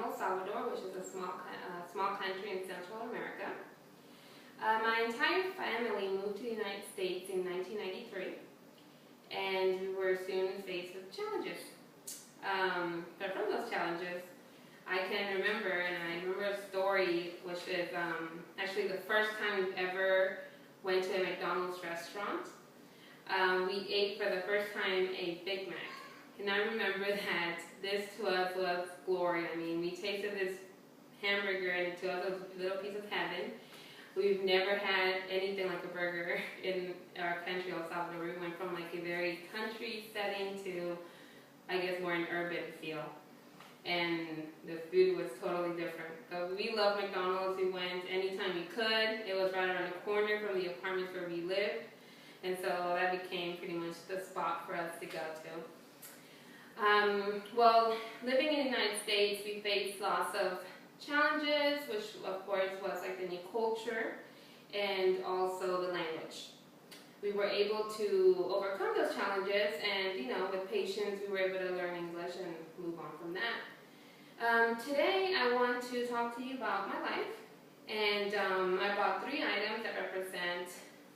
El Salvador, which is a small country in Central America. My entire family moved to the United States in 1993, and we were soon faced with challenges. But from those challenges, I can remember, and I remember a story, which is actually the first time we ever went to a McDonald's restaurant. We ate for the first time a Big Mac. And I remember that this to us was glory. I mean, we tasted this hamburger and to us it was a little piece of heaven. We've never had anything like a burger in our country, El Salvador. We went from like a very country setting to, I guess, more an urban feel. And the food was totally different. So we loved McDonald's. We went anytime we could. It was right around the corner from the apartments where we lived. And so that became pretty much the spot for us to go to. Well, living in the United States, we faced lots of challenges, which of course was like the new culture and also the language. We were able to overcome those challenges, and with patience we were able to learn English and move on from that. Today I want to talk to you about my life, and I brought 3 items that represent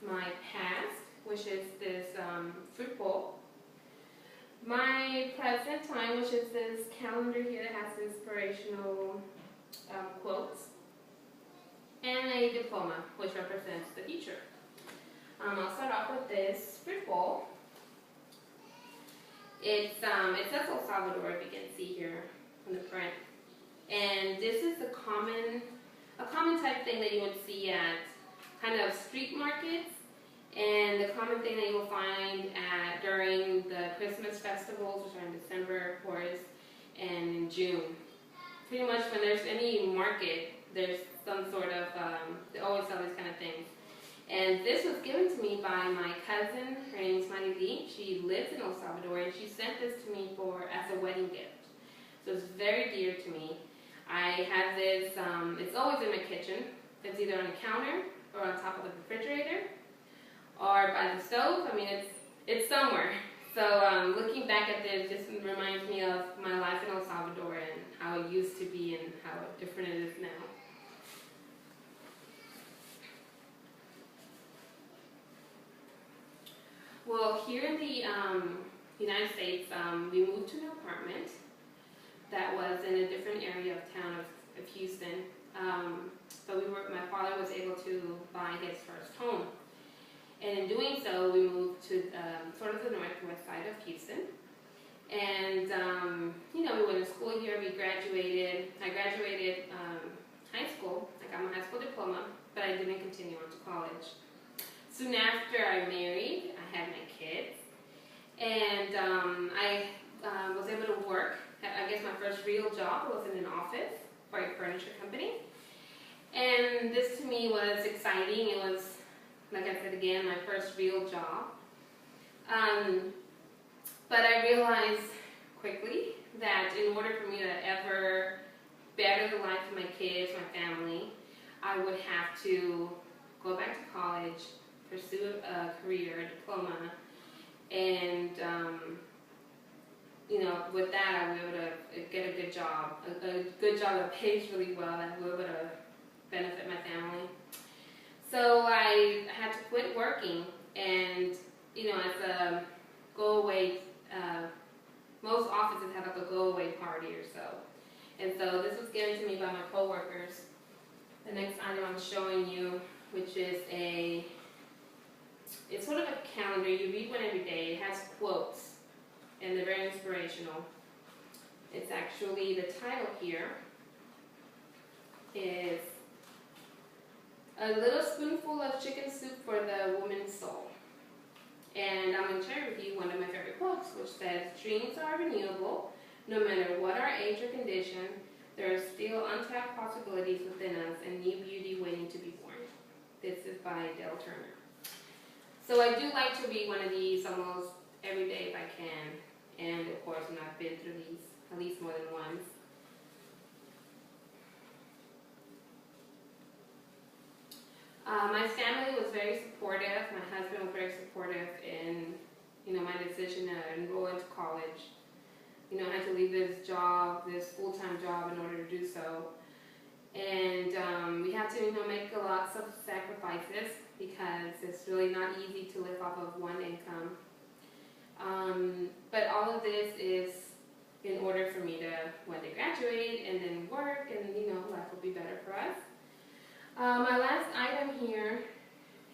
my past, which is this fruit bowl, my present time, which is this calendar here that has inspirational quotes, and a diploma, which represents the future. I'll start off with this fruit bowl. It says El Salvador, if you can see here in the print, and this is a common type thing that you would see at kind of street markets, and the common thing that you will find during the Christmas festivals, which are in December, of course, and in June. Pretty much when there's any market, there's some sort of, they always sell these kind of things. And this was given to me by my cousin. Her name is Lee. She lives in El Salvador, and she sent this to me as a wedding gift. So it's very dear to me. I have this, it's always in my kitchen. It's either on the counter or on top of the refrigerator or by the stove. I mean, it's somewhere. So looking back at this just reminds me of my life in El Salvador and how it used to be and how different it is now. Well, here in the United States, we moved to an apartment that was in a different area of town of Houston. But my father was able to buy his first home. And in doing so, we moved to sort of the northwest side of Houston. And, we went to school here. We graduated. I graduated high school. I got my high school diploma, but I didn't continue on to college. Soon after I married, I had my kids. And I was able to work. I guess my first real job was in an office for a furniture company. And this to me was exciting. It was, like I said again, my first real job. But I realized quickly that in order for me to ever better the life of my kids, my family, I would have to go back to college, pursue a career, a diploma, and with that I would be able to get a good job that pays really well, that would be able to benefit my family. So I had to quit working, and as a go-away, most offices have like a go-away party or so. And so this was given to me by my co-workers. The next item I'm showing you, which is it's sort of a calendar. You read one every day. It has quotes, and they're very inspirational. It's actually, the title here is A Little Spoonful of Chicken Soup for the Woman's Soul. And I'm going to share with you one of my favorite quotes, which says, "Dreams are renewable. No matter what our age or condition, there are still untapped possibilities within us and new beauty waiting to be born." This is by Del Turner. So I do like to read one of these almost every day if I can. And of course, I've been through these at least more than once. My family was very supportive. My husband was very supportive in, my decision to enroll into college. I had to leave this job, this full-time job, in order to do so. And we had to, make lots of sacrifices because it's really not easy to live off of one income. But all of this is in order for me to one day graduate and then work, and life will be better for us. My last item here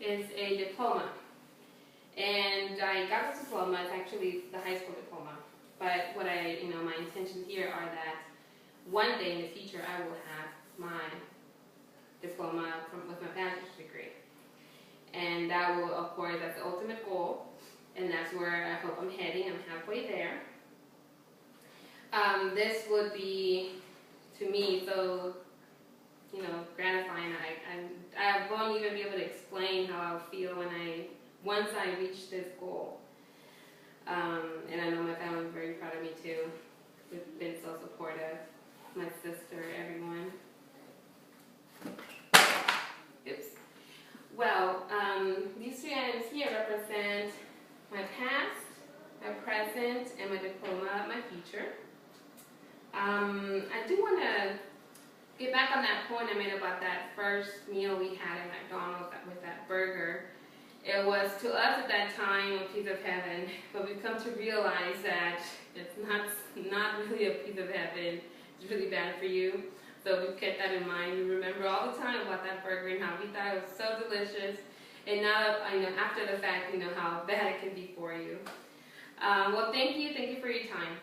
is a diploma. And I got this diploma. It's actually the high school diploma. But what my intentions here are that one day in the future I will have my diploma with my bachelor's degree. And that will, of course, that's the ultimate goal. And that's where I hope I'm heading. I'm halfway there. This would be, to me, so, gratifying. I won't even be able to explain how I'll feel once I reach this goal. And I know my family is very proud of me too. They've been so supportive. My sister, everyone. Oops. Well, these three items here represent my past, my present, and my diploma, my future. I do want to get back on that point I made about that first meal we had at McDonald's with that burger. It was, to us at that time, a piece of heaven, but we've come to realize that it's not really a piece of heaven. It's really bad for you. So we've kept that in mind. We remember all the time about that burger and how we thought it was so delicious. And now, after the fact, how bad it can be for you. Well, thank you for your time.